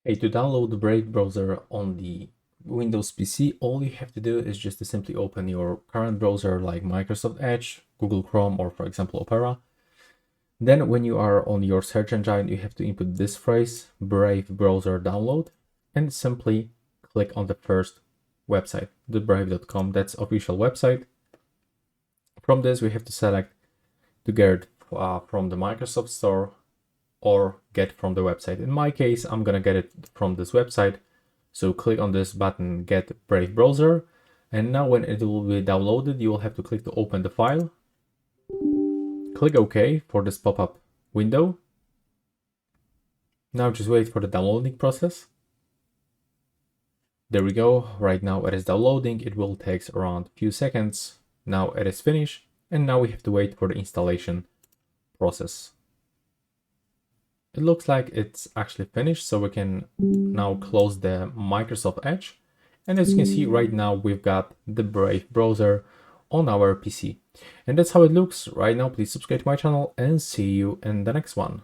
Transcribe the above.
Hey, to download the Brave browser on the Windows PC, all you have to do is just to simply open your current browser like Microsoft Edge, Google Chrome, or for example, Opera. Then when you are on your search engine, you have to input this phrase, Brave browser download, and simply click on the first website, thebrave.com. That's official website. From this, we have to select to get from the Microsoft Store or get from the website. In my case, I'm gonna get it from this website. So click on this button, get Brave browser. And now when it will be downloaded, you will have to click to open the file. Click OK for this pop-up window. Now just wait for the downloading process. There we go. Right now it is downloading. It will take around a few seconds. Now it is finished. And now we have to wait for the installation process. It looks like it's actually finished, so we can now close the Microsoft Edge. And as you can see right now, we've got the Brave browser on our PC. And that's how it looks right now. Please subscribe to my channel and see you in the next one.